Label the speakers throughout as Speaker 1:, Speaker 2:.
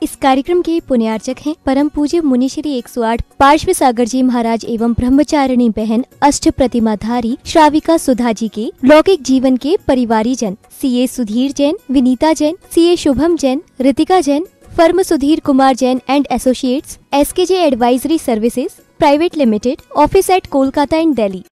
Speaker 1: इस कार्यक्रम के पुण्यार्चक हैं परम पूज्य मुनि श्री 108 पार्श्व सागर जी महाराज एवं ब्रह्मचारिणी बहन अष्ट प्रतिमाधारी श्राविका सुधा जी के लौकिक जीवन के परिवारी जन CA Sudhir Jain, Vinita Jain, CA Shubham Jain, Ritika Jain, firm Sudhir Kumar Jain and associates, SKJ advisory services private limited, office at Kolkata and Delhi.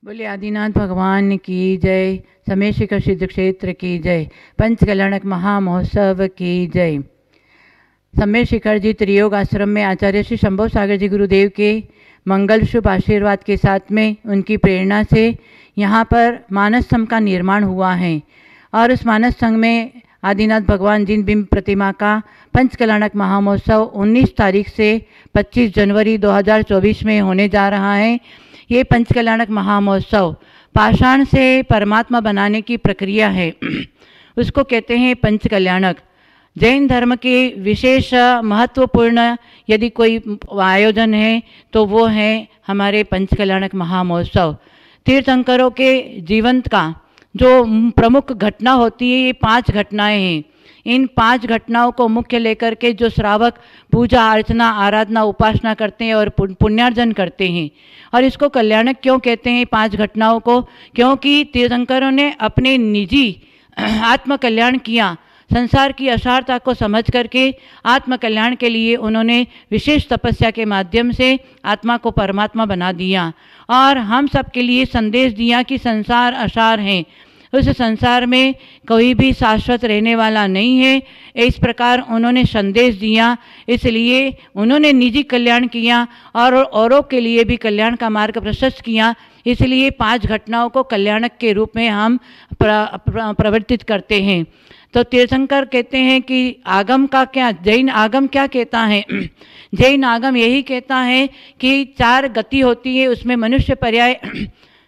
Speaker 2: बोले आदिनाथ भगवान की जय, समय शिखर सिद्ध क्षेत्र की जय, पंच कल्याणक महामहोत्सव की जय। समय शिखर जी त्रियोग आश्रम में आचार्य श्री शंभो सागर जी गुरुदेव के मंगल शुभ आशीर्वाद के साथ में उनकी प्रेरणा से यहाँ पर मानस संघ का निर्माण हुआ है और उस मानस संघ में आदिनाथ भगवान जिन बिंब प्रतिमा का पंच कल्याणक महामहोत्सव 19 तारीख से 25 जनवरी 2024 में होने जा रहा है। ये पंच कल्याणक महामहोत्सव पाषाण से परमात्मा बनाने की प्रक्रिया है, उसको कहते हैं पंच कल्याणक। जैन धर्म के विशेष महत्वपूर्ण यदि कोई आयोजन है तो वो है हमारे पंच कल्याणक महामहोत्सव। तीर्थंकरों के जीवन का जो प्रमुख घटना होती है, ये 5 घटनाएं हैं। इन 5 घटनाओं को मुख्य लेकर के जो श्रावक पूजा अर्चना आराधना उपासना करते हैं और पुण्यार्जन करते हैं। और इसको कल्याणक क्यों कहते हैं 5 घटनाओं को? क्योंकि तीर्थंकरों ने अपने निजी आत्म कल्याण किया, संसार की असारता को समझ करके आत्म कल्याण के लिए उन्होंने विशेष तपस्या के माध्यम से आत्मा को परमात्मा बना दिया और हम सब के लिए संदेश दिया कि संसार असार है, उस संसार में कोई भी शाश्वत रहने वाला नहीं है। इस प्रकार उन्होंने संदेश दिया, इसलिए उन्होंने निजी कल्याण किया और औरों के लिए भी कल्याण का मार्ग प्रशस्त किया। इसलिए 5 घटनाओं को कल्याणक के रूप में हम प्रवर्तित करते हैं। तो तीर्थंकर कहते हैं कि आगम का क्या, जैन आगम क्या कहता है? जैन आगम यही कहता है कि 4 गति होती है, उसमें मनुष्य पर्याय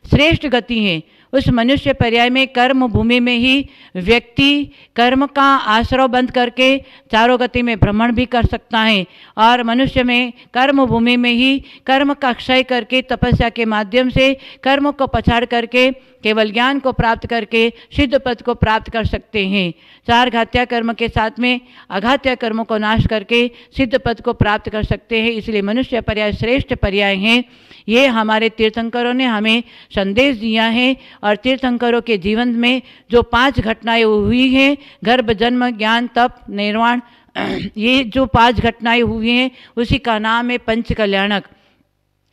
Speaker 2: श्रेष्ठ गति है। उस मनुष्य पर्याय में कर्म भूमि में ही व्यक्ति कर्म का आश्रय बंद करके चारों गति में भ्रमण भी कर सकता है और मनुष्य में कर्म भूमि में ही कर्म का क्षय करके तपस्या के माध्यम से कर्म को पछाड़ करके केवल ज्ञान को प्राप्त करके सिद्ध पद को प्राप्त कर सकते हैं। 4 घात्या कर्म के साथ में अघात्या कर्मों को नाश करके सिद्ध पद को प्राप्त कर सकते हैं। इसलिए मनुष्य पर्याय श्रेष्ठ पर्याय हैं। ये हमारे तीर्थंकरों ने हमें संदेश दिया है और तीर्थंकरों के जीवन में जो 5 घटनाएं हुई हैं, गर्भ जन्म ज्ञान तप निर्वाण, ये जो 5 घटनाएं हुई हैं उसी का नाम है पंच कल्याणक।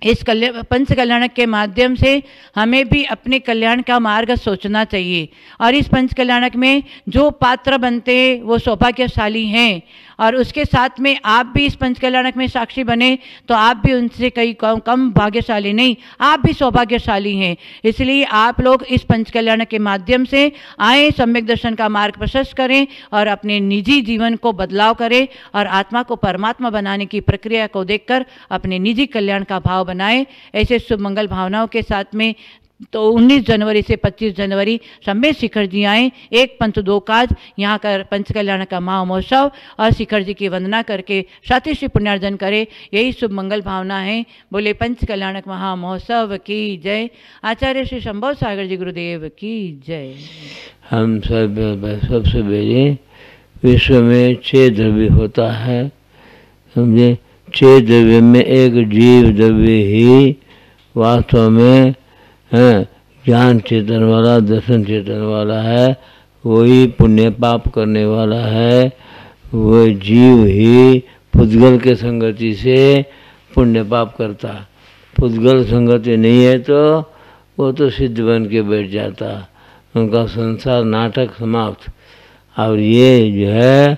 Speaker 2: इस पंच कल्याणक के माध्यम से हमें भी अपने कल्याण का मार्ग सोचना चाहिए और इस पंच कल्याणक में जो पात्र बनते हैं वो सौभाग्यशाली हैं और उसके साथ में आप भी इस पंच कल्याणक में साक्षी बने तो आप भी उनसे कहीं कम भाग्यशाली नहीं, आप भी सौभाग्यशाली हैं। इसलिए आप लोग इस पंच कल्याणक के माध्यम से आए, सम्यक दर्शन का मार्ग प्रशस्त करें और अपने निजी जीवन को बदलाव करें और आत्मा को परमात्मा बनाने की प्रक्रिया को देखकर अपने निजी कल्याण का भाव बनाएं। ऐसे शुभ मंगल भावनाओं के साथ में तो 19 जनवरी से 25 जनवरी समय शिखर जी आए, एक पंथ 2 काज, यहाँ का पंच कल्याण का महामहोत्सव और शिखर जी की वंदना करके सातिश्री पुण्यार्जन करे, यही शुभ मंगल भावना है। बोले पंच कल्याणक महामहोत्सव की जय। आचार्य श्री शंभो सागर जी गुरुदेव की जय।
Speaker 3: हम सबसे पहले विश्व में 6 द्रव्य होता है, समझे। 6 द्रव्य में एक जीव द्रव्य ही वास्तव में ज्ञान चेतन वाला, दर्शन चेतन वाला है, वही पुण्य पाप करने वाला है। वह जीव ही पुद्गल के संगति से पुण्य पाप करता। पुद्गल संगति नहीं है तो वो तो सिद्ध बन के बैठ जाता, उनका संसार नाटक समाप्त। और ये जो है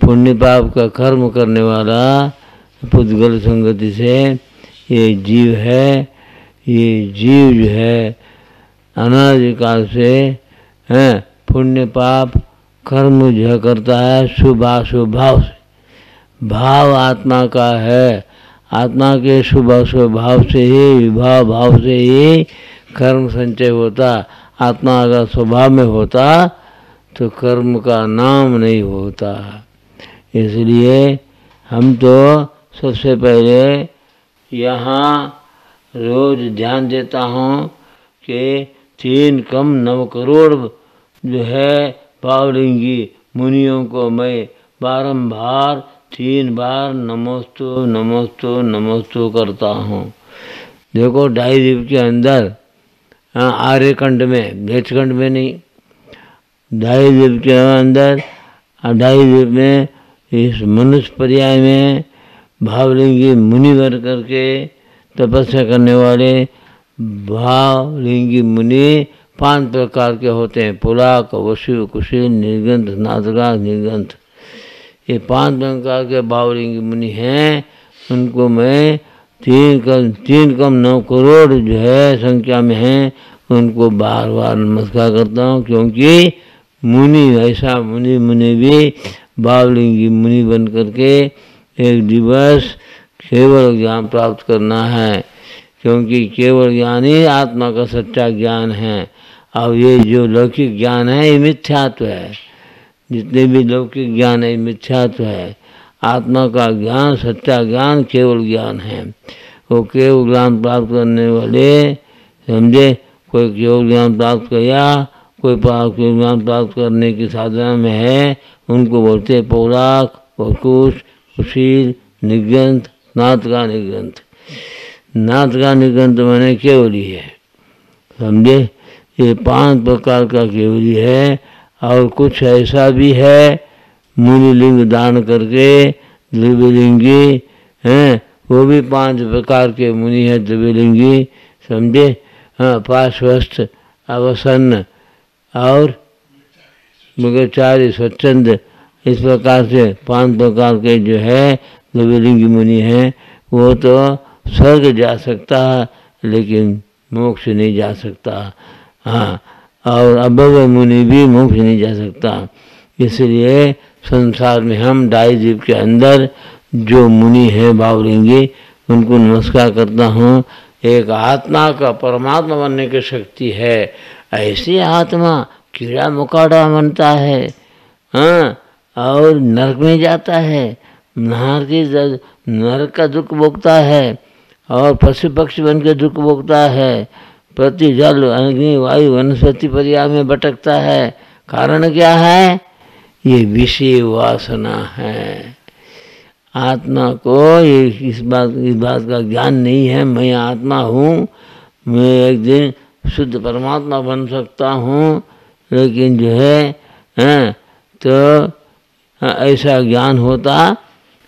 Speaker 3: पुण्य पाप का कर्म करने वाला पुद्गल संगति से ये जीव है। ये जीव जो है अनादिकाल से पुण्य पाप कर्म जो करता है शुभाशुभ भाव से। भाव आत्मा का है, आत्मा के शुभाशुभ भाव से ही, विभाव भाव से ही कर्म संचय होता। आत्मा अगर स्वभाव में होता तो कर्म का नाम नहीं होता। इसलिए हम तो सबसे पहले यहाँ रोज ध्यान देता हूँ के 3 कम 9 करोड़ जो है भावलिंगी मुनियों को मैं बारंबार 3 बार नमोस्तु नमोस्तु नमोस्तु करता हूँ। देखो डायरीप के अंदर आर्यखंड में, वेदखंड में नहीं, डायरीप के अंदर डायरीप में इस मनुष्य पर्याय में भावलिंगी मुनिवर करके तपस्या करने वाले भावलिंगी मुनि 5 प्रकार के होते हैं। पुलाक, वशु, कुशील, निर्गंथ, नादगा, निर्गंथ। ये 5 प्रकार के भावलिंगी मुनि हैं। उनको मैं 3 कम 9 करोड़ जो है संख्या में हैं, उनको बार बार नमस्कार करता हूँ। क्योंकि मुनि ऐसा मुनि भी भावलिंगी मुनि बन करके एक दिवस केवल ज्ञान प्राप्त करना है। क्योंकि केवल ज्ञान ही आत्मा का सच्चा ज्ञान है। अब ये जो लौकिक ज्ञान है ये मिथ्यात्व है। जितने भी लौकिक ज्ञान है मिथ्यात्व है। आत्मा का ज्ञान, सच्चा ज्ञान केवल ज्ञान है। वो केवल ज्ञान प्राप्त करने वाले, समझे, कोई केवल ज्ञान प्राप्त किया, कोई ज्ञान प्राप्त करने की साधना में है, उनको बोलते हैं पौराक, वकुश, कुशील, निगंथ, नाथ का निगंथ। नाथ का निगंथ मैंने केवली है, समझे। ये 5 प्रकार का केवली है। और कुछ ऐसा भी है मुनिलिंग दान करके द्रव्यलिंगी हैं, वो भी 5 प्रकार के मुनि है द्रव्यलिंगी, समझे। हाँ, पार्श्वस्थ, अवसन्न और मृगचारी, स्वच्छंद, इस प्रकार से 5 प्रकार के जो है द्रव्यलिंगी मुनि हैं। वो तो स्वर्ग जा सकता है लेकिन मोक्ष नहीं जा सकता। हाँ, और अभव्य मुनि भी मोक्ष नहीं जा सकता। इसलिए संसार में हम डायद्वीप के अंदर जो मुनि हैं भावलिंगी, उनको नमस्कार करता हूँ। एक आत्मा का परमात्मा बनने की शक्ति है। ऐसी आत्मा कीड़ा मकोड़ा बनता है, हाँ, और नरक में जाता है, नरक का दुख भोगता है, और पशु पक्षी बन के दुख भोगता है, प्रति जल अग्नि वायु वनस्पति पर्याय में भटकता है। कारण क्या है? ये विषय वासना है। आत्मा को ये इस बात का ज्ञान नहीं है, मैं आत्मा हूँ, मैं एक दिन शुद्ध परमात्मा बन सकता हूँ। लेकिन जो है तो ऐसा ज्ञान होता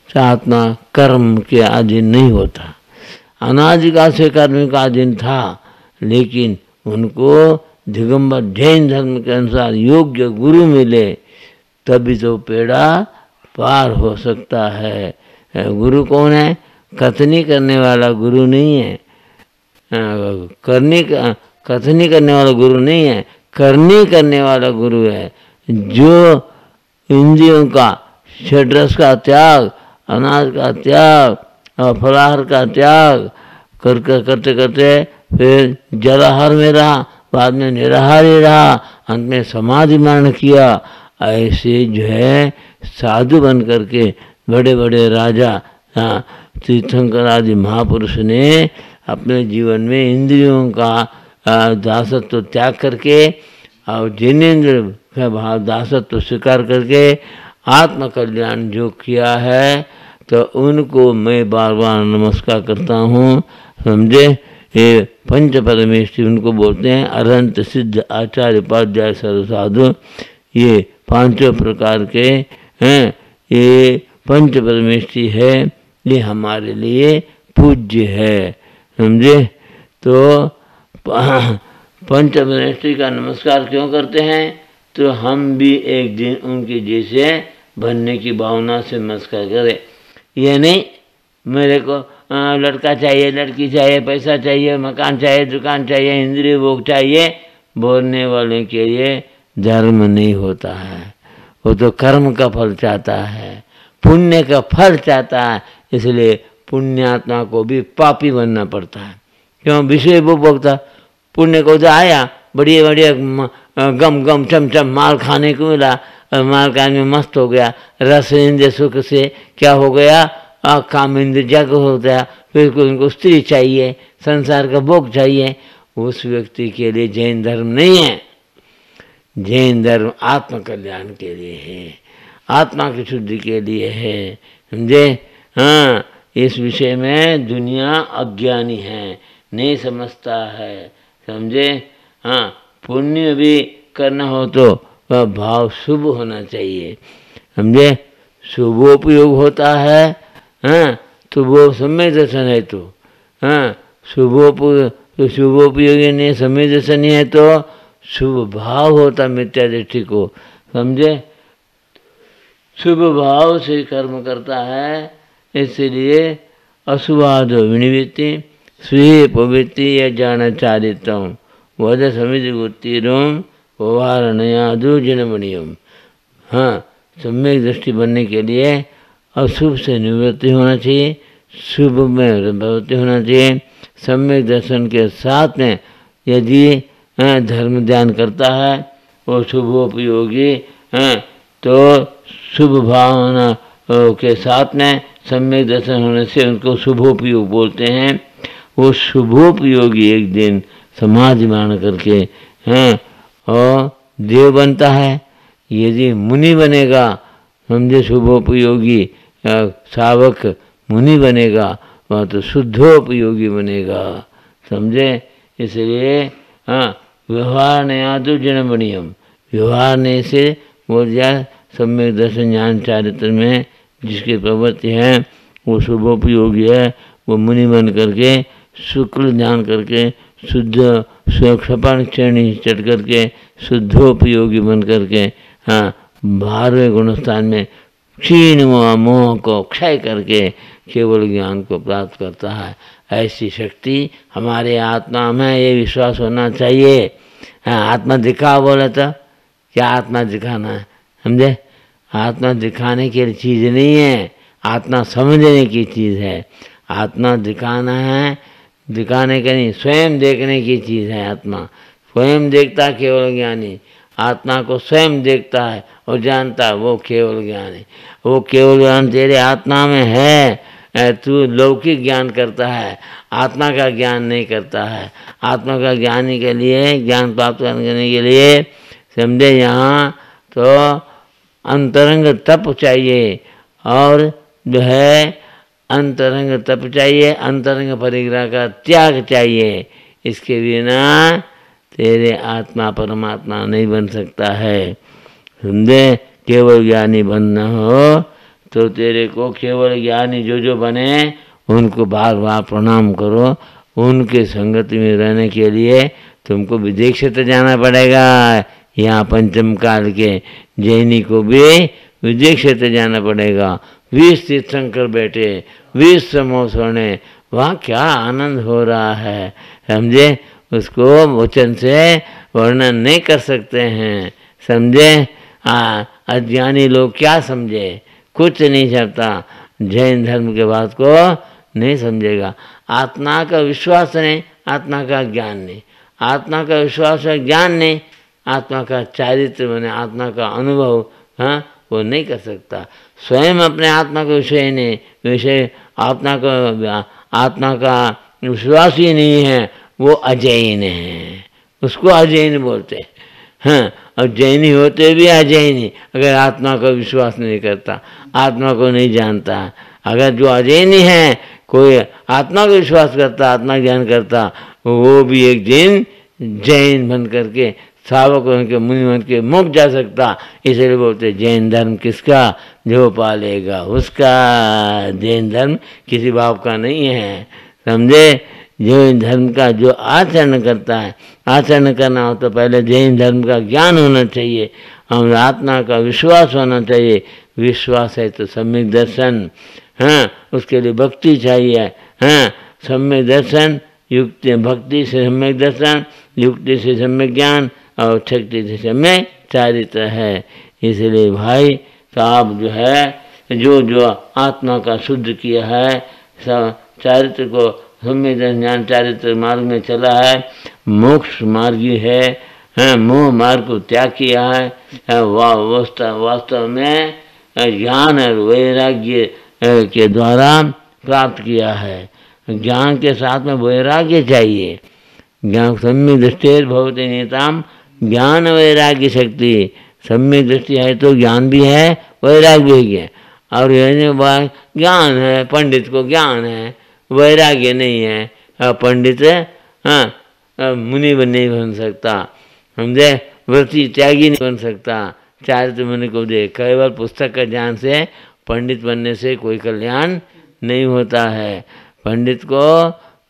Speaker 3: तो आत्मा कर्म के अधीन नहीं होता। अनादिकाल से कर्म का अधीन था, लेकिन उनको दिगंबर जैन धर्म के अनुसार योग्य गुरु मिले तभी तो पेड़ा पार हो सकता है। गुरु कौन है? कथनी करने वाला गुरु नहीं है, कथनी करने वाला गुरु नहीं है, करनी करने वाला गुरु है। जो इंद्रियों का, षड्रस का त्याग, अनाज का त्याग और फलाहार का त्याग करते करते फिर जलाहार में रहा, बाद में निराहार ही रहा, अंत में समाधि मरण किया। ऐसे जो है साधु बन करके बड़े बड़े राजा तीर्थंकर आदि महापुरुष ने अपने जीवन में इंद्रियों का दासत्व त्याग करके और जिनेंद्र का भाव दासत्व स्वीकार करके आत्मकल्याण जो किया है, तो उनको मैं बार बार नमस्कार करता हूँ, समझे। ये पंच परमेश्वरी उनको बोलते हैं, अरहंत सिद्ध आचार्य उपाध्याय सर्व साधु। ये 5 प्रकार के हैं। ये पंच परमेश्वरी है, ये हमारे लिए पूज्य है, समझे। तो पंच परमेश्वरी का नमस्कार क्यों करते हैं? तो हम भी एक दिन उनके जैसे बनने की भावना से नमस्कार करें। ये नहीं मेरे को लड़का चाहिए, लड़की चाहिए, पैसा चाहिए, मकान चाहिए, दुकान चाहिए, इंद्रिय भोग चाहिए, बोलने वाले के लिए धर्म नहीं होता है। वो तो कर्म का फल चाहता है, पुण्य का फल चाहता है। इसलिए पुण्यात्मा को भी पापी बनना पड़ता है। क्यों? विषय भोगता। पुण्य को तो आया, बढ़िया बढ़िया गम गम चम चम माल खाने को मिला, माल खाने में मस्त हो गया, रस इंद्रिय सुख से क्या हो गया? काम इंद्रिय जागृत होता है। फिर उनको स्त्री चाहिए, संसार का भोग चाहिए, उस व्यक्ति के लिए जैन धर्म नहीं है। जैन धर्म आत्म कल्याण के लिए है, आत्मा की शुद्धि के लिए है, समझे। हाँ, इस विषय में दुनिया अज्ञानी है, नहीं समझता है, समझे। हाँ, पुण्य भी करना हो तो वह भाव शुभ होना चाहिए, समझे। शुभोपयोग होता है, हाँ, तो वो सम्यक दर्शन है। तो हाँ, शुभोपयोगी नहीं, सम्यक दर्शन नहीं है तो शुभ भाव होता मिथ्या दृष्टि को, समझे। शुभ भाव से कर्म करता है, इसलिए अशुभाद विनिवृत्ति स्वीय प्रवृत्ति या जानाचारितम वध समिति उत्तीर्णम वारणयादु जनमणियम। हाँ, सम्यक दृष्टि बनने के लिए अशुभ से निवृत्ति होना चाहिए, शुभ में प्रवृत्ति होना चाहिए। सम्यक दर्शन के साथ में यदि धर्म ध्यान करता है वो शुभोपयोगी है, तो शुभ भावना के साथ में सम्यक दर्शन होने से उनको शुभोपयोग बोलते हैं। वो शुभोपयोगी एक दिन समाज निर्माण करके हैं और देव बनता है। यदि मुनि बनेगा, समझे, शुभोपयोगी सावक मुनि बनेगा, वह तो शुद्धोपयोगी बनेगा, समझे। इसलिए हाँ, व्यवहार नयादु जनमणियम, व्यवहार ने से वो जाए सम्यक दर्शन ज्ञान चारित्र में जिसकी प्रवृत्ति है वो शुभोपयोगी है। वो मुनि बन करके शुक्ल ध्यान करके शुद्ध क्षपण श्रेणी चढ़ करके शुद्धोपयोगी बन करके हाँ 12वें गुणस्थान में क्षीण मोह को क्षय करके केवल ज्ञान को प्राप्त करता है। ऐसी शक्ति हमारे आत्मा में, ये विश्वास होना चाहिए। हाँ, आत्मा दिखा बोले तो क्या आत्मा दिखाना है, समझे। आत्मा दिखाने की चीज़ नहीं है, आत्मा समझने की चीज़ है। आत्मा दिखाना है, दिखाने का नहीं, स्वयं देखने की चीज़ है। आत्मा स्वयं देखता है केवल ज्ञानी, आत्मा को स्वयं देखता है और जानता है, वो केवल ज्ञान है। वो केवल ज्ञान तेरे आत्मा में है, तू लौकिक ज्ञान करता है, आत्मा का ज्ञान नहीं करता है। आत्मा का ज्ञानी के लिए, ज्ञान प्राप्त करने के लिए, समझे, यहाँ तो अंतरंग तप चाहिए और जो है अंतरंग तप चाहिए, अंतरंग परिग्रह का त्याग चाहिए। इसके बिना तेरे आत्मा परमात्मा नहीं बन सकता है, समझे। केवल ज्ञानी बनना हो तो तेरे को केवल ज्ञानी जो बने उनको बार बार प्रणाम करो। उनके संगति में रहने के लिए तुमको विदेश क्षेत्र जाना पड़ेगा। यहाँ पंचम काल के जैनी को भी विदेश क्षेत्र जाना पड़ेगा। 20 तीर्थंकर बैठे, 20 समूह सोने, वहाँ क्या आनंद हो रहा है, समझे। उसको वचन से वर्णन नहीं कर सकते हैं, समझे। अज्ञानी लोग क्या समझे, कुछ नहीं समझता। जैन धर्म के बात को नहीं समझेगा। आत्मा का विश्वास नहीं, आत्मा का ज्ञान नहीं। आत्मा का विश्वास है, ज्ञान नहीं। आत्मा का चारित्र बने, आत्मा का अनुभव, हाँ, वो नहीं कर सकता। स्वयं अपने आत्मा का विषय आत्मा का विश्वास ही नहीं है, वो अजैन है। उसको अजैन बोलते हैं। हाँ, और जैनी होते भी अजैनी अगर आत्मा का विश्वास नहीं करता, आत्मा को नहीं जानता। अगर जो अजैनी है, कोई आत्मा का विश्वास करता, आत्मा ज्ञान करता, वो भी एक दिन जैन बन करके, सावक बन के, मुनि बन के मुक्त जा सकता। इसलिए बोलते जैन धर्म किसका, जो पालेगा उसका। जैन धर्म किसी बाप का नहीं है, समझे। जैन धर्म का जो आचरण करता है, आचरण करना हो तो पहले जैन धर्म का ज्ञान होना चाहिए, हम आत्मा का विश्वास होना चाहिए। विश्वास है तो सम्यक दर्शन, हाँ, उसके लिए भक्ति चाहिए। हाँ, सम्यक दर्शन, युक्ति, भक्ति से सम्यक दर्शन, युक्ति से सम्यक ज्ञान और शक्ति से सम्यक चारित्र है। इसलिए भाई साहब जो है, जो आत्मा का शुद्ध किया है, चारित्र को सम्यक ज्ञान चारित्र मार्ग में चला है, मोक्ष मार्गी है, मोह मार्ग को त्याग किया है, वास्तव में ज्ञान और वैराग्य के द्वारा प्राप्त किया है। ज्ञान के साथ में वैराग्य चाहिए, ज्ञान सम्यक दृष्टि भवति नियताम ज्ञान वैराग्य शक्ति। सम्यक दृष्टि है तो ज्ञान भी है, वैराग्य भी है। और ज्ञान है, पंडित को ज्ञान है, वैराग्य नहीं है, पंडित मुनि नहीं बन सकता, समझे, व्रती त्यागी नहीं बन सकता। चारित्र मुनि को दे, केवल पुस्तक का ज्ञान से पंडित बनने से कोई कल्याण नहीं होता है। पंडित को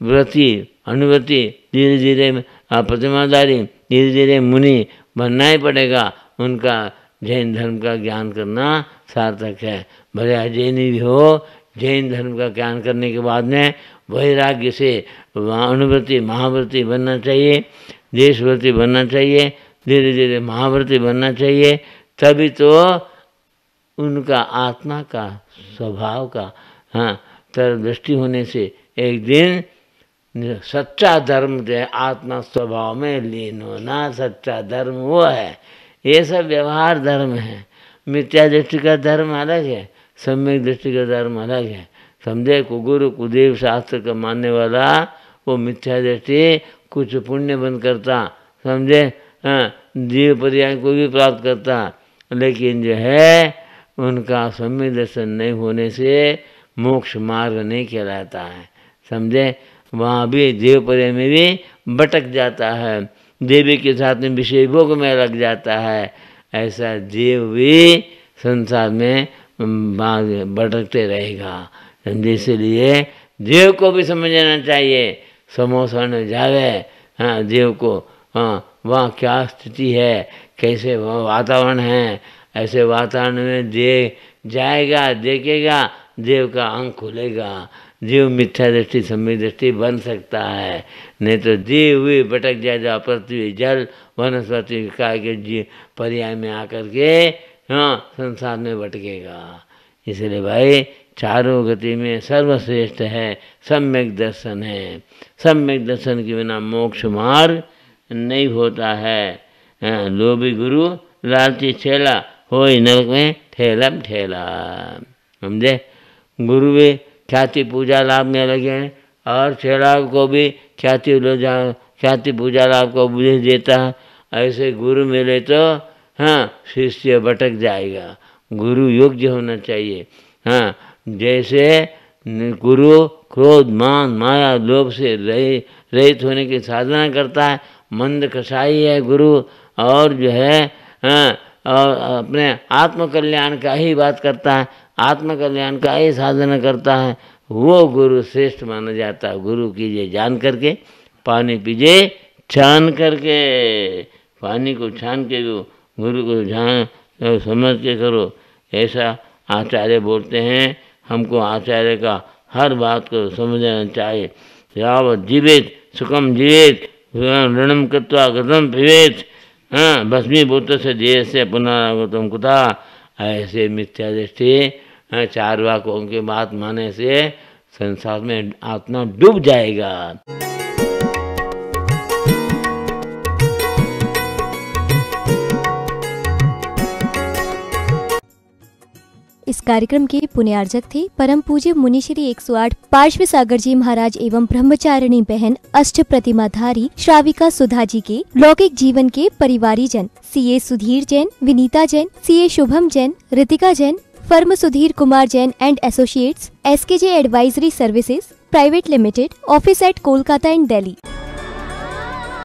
Speaker 3: व्रती, अनुव्रती, धीरे धीरे प्रतिमाधारी, धीरे धीरे मुनि बनना ही पड़ेगा। उनका जैन धर्म का ज्ञान करना सार्थक है। भले जैन भी हो, जैन धर्म का ज्ञान करने के बाद में वैराग्य से अनुव्रती महाव्रती बनना चाहिए, देशव्रती बनना चाहिए, धीरे धीरे महाव्रती बनना चाहिए। तभी तो उनका आत्मा का स्वभाव का दृष्टि होने से एक दिन सच्चा धर्म जो है आत्मा स्वभाव में लीन होना, सच्चा धर्म वो है। ये सब व्यवहार धर्म है। मिथ्या दृष्टि का धर्म अलग है, सम्यक दृष्टि का धर्म अलग है। समझे, कुगुरु कुदेव शास्त्र का मानने वाला वो मिथ्या दृष्टि कुछ पुण्य बंद करता, समझे, जीव पर्याय को भी प्राप्त करता, लेकिन जो है उनका सम्यक दर्शन नहीं होने से मोक्ष मार्ग नहीं कहलाता है। समझे, वहाँ भी देव पर्याय में भी भटक जाता है, देवी के साथ में विषय भोग में लग जाता है। ऐसा जीव भी संसार में भटकते रहेगा। समझे, इसलिए देव को भी समझना चाहिए। समोसा न जावे, देव को वहाँ क्या स्थिति है, कैसे वहाँ वातावरण है, ऐसे वातावरण में देव जाएगा, देखेगा, देव का आँख खुलेगा, जीव मिथ्या दृष्टि सम्यक दृष्टि बन सकता है। नहीं तो जीव भी भटक जाएगा, पृथ्वी जल वनस्पति का के जीव पर्याय में आकर के संसार में भटकेगा। इसलिए भाई चारों गति में सर्वश्रेष्ठ है सम्यक दर्शन है। सम्यक दर्शन के बिना मोक्ष मार्ग नहीं होता है। लोभी गुरु लालची चेला हो नरक में ठेलम ठेला। समझे, गुरु भी ख्याति पूजा लाभ में लगे हैं और चेला को भी ख्याति पूजा लाभ को उपदेश देता है। ऐसे गुरु मिले तो शिष्य भटक जाएगा। गुरु योग्य होना चाहिए। जैसे गुरु क्रोध मान माया लोभ से रहित होने की साधना करता है, मंद कसाई है गुरु, और जो है और अपने आत्मकल्याण का ही बात करता है, आत्मकल्याण का ही साधना करता है, वो गुरु श्रेष्ठ माना जाता है। गुरु कीजिए जान करके, पानी पीजिए छान करके, पानी को छान के दो, गुरु को जान समझ के करो, ऐसा आचार्य बोलते हैं। हमको आचार्य का हर बात को समझना चाहिए। यावत् जीवेत सुखम जीवेत ऋणम कृत्वा गतम पिबेत भस्मीभूत से देह से पुनरागतम कुता। ऐसे मिथ्या दृष्टि चारवाकों के बात माने से संसार में आत्मा डूब जाएगा।
Speaker 1: इस कार्यक्रम के पुण्यार्जक थे परम पूज्य मुनिश्री 108 पार्श्व सागर जी महाराज एवं ब्रह्मचारिणी बहन अष्ट प्रतिमाधारी श्राविका सुधा जी के लौकिक जीवन के परिवारी जन CA Sudhir Jain, Vinita Jain, CA Shubham Jain, Ritika Jain, firm Sudhir Kumar Jain and associates, SKJ advisory services private limited, office at Kolkata and Delhi.